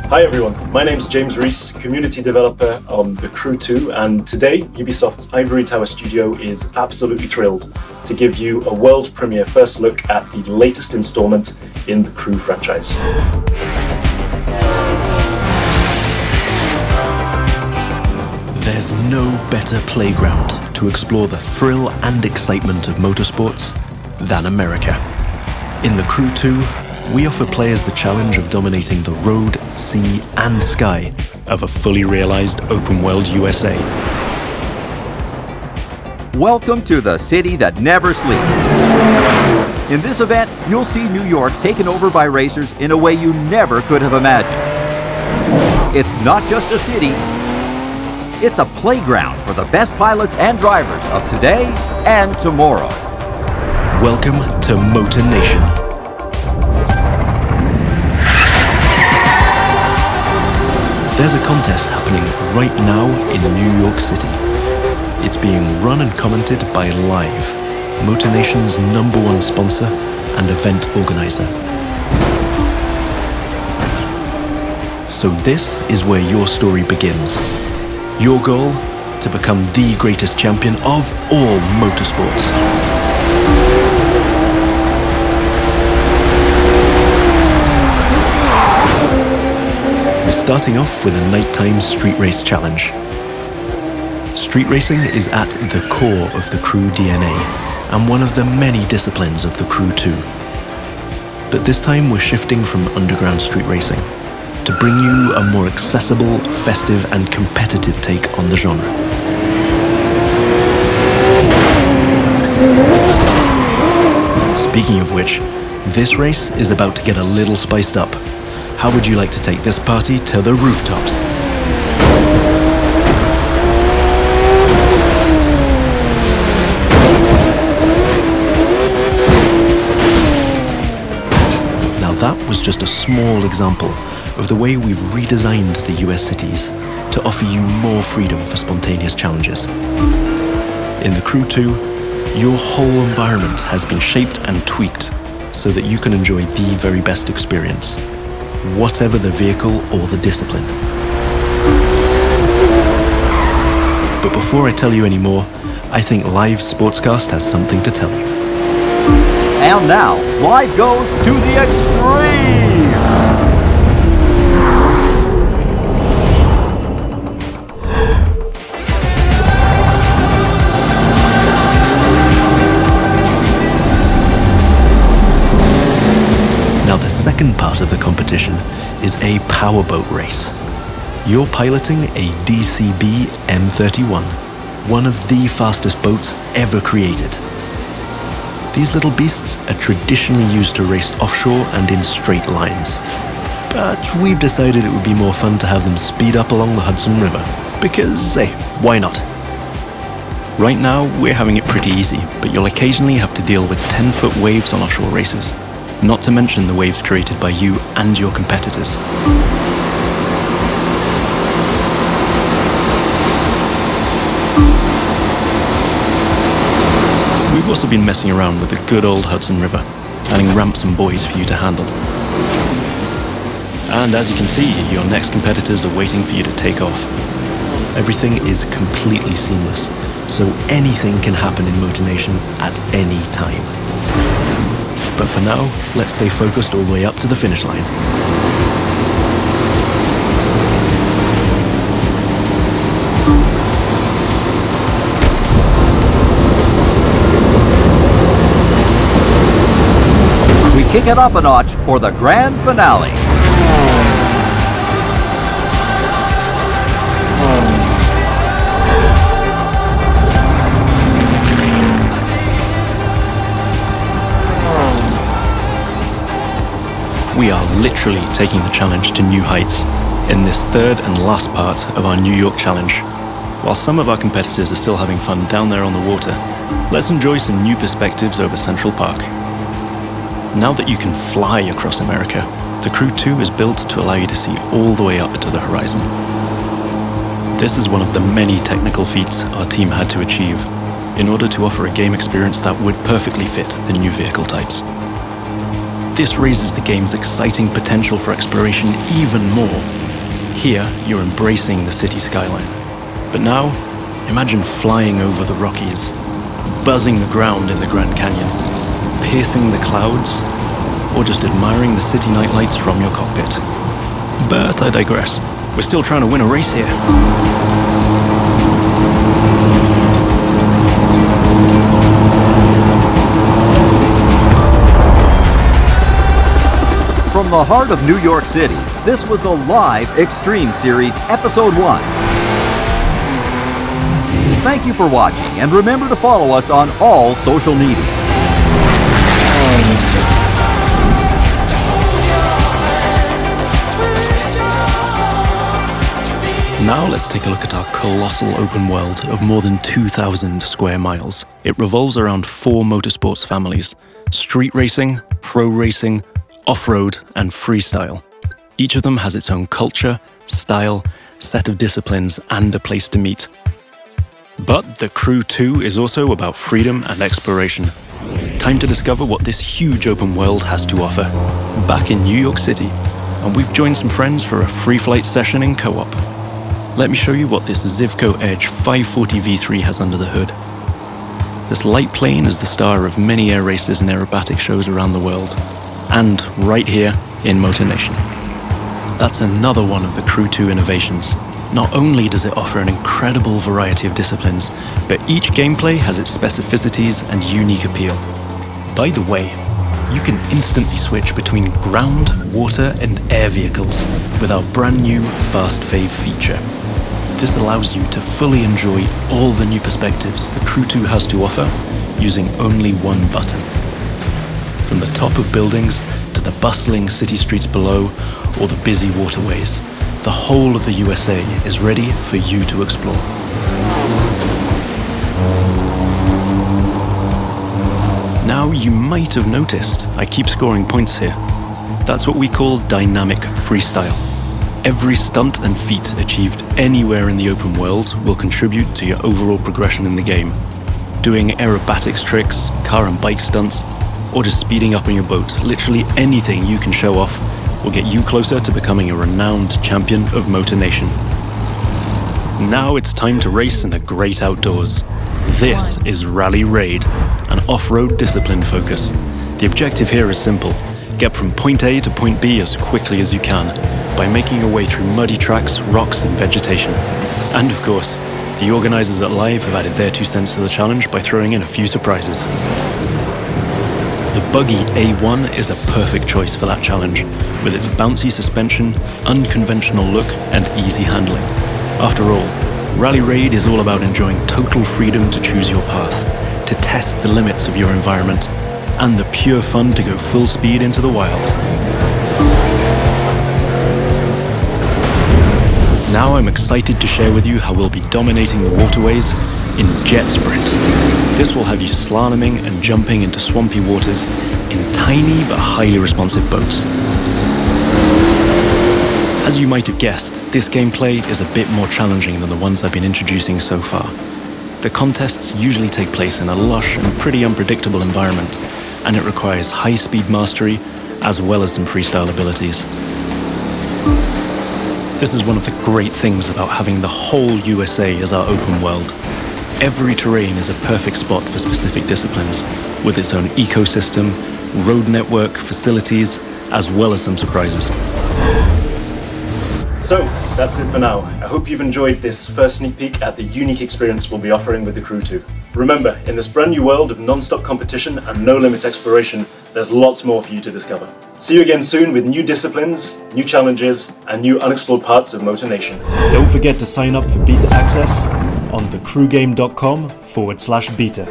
Hi everyone, my name's James Rees, community developer on The Crew 2, and today Ubisoft's Ivory Tower studio is absolutely thrilled to give you a world premiere first look at the latest installment in the Crew franchise. There's no better playground to explore the thrill and excitement of motorsports than America. In The Crew 2, we offer players the challenge of dominating the road, sea, and sky of a fully realized open-world USA. Welcome to the city that never sleeps. In this event, you'll see New York taken over by racers in a way you never could have imagined. It's not just a city, it's a playground for the best pilots and drivers of today and tomorrow. Welcome to Motor Nation. There's a contest happening right now in New York City. It's being run and commented by Live, Motor Nation's #1 sponsor and event organizer. So this is where your story begins. Your goal? To become the greatest champion of all motorsports. We're starting off with a nighttime street race challenge. Street racing is at the core of the Crew DNA and one of the many disciplines of the Crew 2. But this time we're shifting from underground street racing to bring you a more accessible, festive and competitive take on the genre. Speaking of which, this race is about to get a little spiced up. How would you like to take this party to the rooftops? Now that was just a small example of the way we've redesigned the US cities to offer you more freedom for spontaneous challenges. In the Crew 2, your whole environment has been shaped and tweaked so that you can enjoy the very best experience, whatever the vehicle or the discipline. But before I tell you any more, I think Live Sportscast has something to tell you. And now, Live goes to the extreme! Now the second part of the competition is a powerboat race. You're piloting a DCB M31, one of the fastest boats ever created. These little beasts are traditionally used to race offshore and in straight lines. But we've decided it would be more fun to have them speed up along the Hudson River, because, hey, why not? Right now, we're having it pretty easy, but you'll occasionally have to deal with 10-foot waves on offshore races. Not to mention the waves created by you and your competitors. We've also been messing around with the good old Hudson River, adding ramps and buoys for you to handle. And as you can see, your next competitors are waiting for you to take off. Everything is completely seamless, so anything can happen in Motor Nation at any time. But for now, let's stay focused all the way up to the finish line. We kick it up a notch for the grand finale. We are literally taking the challenge to new heights in this third and last part of our New York challenge. While some of our competitors are still having fun down there on the water, let's enjoy some new perspectives over Central Park. Now that you can fly across America, the Crew 2 is built to allow you to see all the way up to the horizon. This is one of the many technical feats our team had to achieve in order to offer a game experience that would perfectly fit the new vehicle types. This raises the game's exciting potential for exploration even more Here, you're embracing the city skyline. But now, imagine flying over the Rockies, buzzing the ground in the Grand Canyon, piercing the clouds, or just admiring the city nightlights from your cockpit. But I digress. We're still trying to win a race here. From the heart of New York City, this was the live Extreme Series Episode 1. Thank you for watching, and remember to follow us on all social media. Now let's take a look at our colossal open world of more than 2,000 square miles. It revolves around 4 motorsports families: street racing, pro racing, off-road, and freestyle. Each of them has its own culture, style, set of disciplines, and a place to meet. But the Crew 2 is also about freedom and exploration. Time to discover what this huge open world has to offer. Back in New York City, and we've joined some friends for a free flight session in co-op. Let me show you what this Zivco Edge 540 V3 has under the hood. This light plane is the star of many air races and aerobatic shows around the world, and right here in Motor Nation. That's another one of the Crew 2 innovations. Not only does it offer an incredible variety of disciplines, but each gameplay has its specificities and unique appeal. By the way, you can instantly switch between ground, water, and air vehicles with our brand new Fast Fave feature. This allows you to fully enjoy all the new perspectives the Crew 2 has to offer using only one button. From the top of buildings to the bustling city streets below or the busy waterways, the whole of the USA is ready for you to explore. Now you might have noticed I keep scoring points here. That's what we call dynamic freestyle. Every stunt and feat achieved anywhere in the open world will contribute to your overall progression in the game. Doing aerobatics tricks, car and bike stunts, or just speeding up on your boat, literally anything you can show off will get you closer to becoming a renowned champion of Motor Nation. Now it's time to race in the great outdoors. This is Rally Raid, an off-road discipline focus. The objective here is simple: get from point A to point B as quickly as you can by making your way through muddy tracks, rocks, and vegetation. And of course, the organizers at Live have added their 2 cents to the challenge by throwing in a few surprises. The buggy A1 is a perfect choice for that challenge, with its bouncy suspension, unconventional look, and easy handling. After all, Rally Raid is all about enjoying total freedom to choose your path, to test the limits of your environment, and the pure fun to go full speed into the wild. Now I'm excited to share with you how we'll be dominating the waterways in Jet Sprint. This will have you slaloming and jumping into swampy waters in tiny but highly responsive boats. As you might have guessed, this gameplay is a bit more challenging than the ones I've been introducing so far. The contests usually take place in a lush and pretty unpredictable environment, and it requires high-speed mastery as well as some freestyle abilities. This is one of the great things about having the whole USA as our open world. Every terrain is a perfect spot for specific disciplines, with its own ecosystem, road network, facilities, as well as some surprises. So, that's it for now. I hope you've enjoyed this first sneak peek at the unique experience we'll be offering with the Crew 2. Remember, in this brand new world of non-stop competition and no-limit exploration, there's lots more for you to discover. See you again soon with new disciplines, new challenges, and new unexplored parts of Motor Nation. Don't forget to sign up for beta access on thecrewgame.com/beta.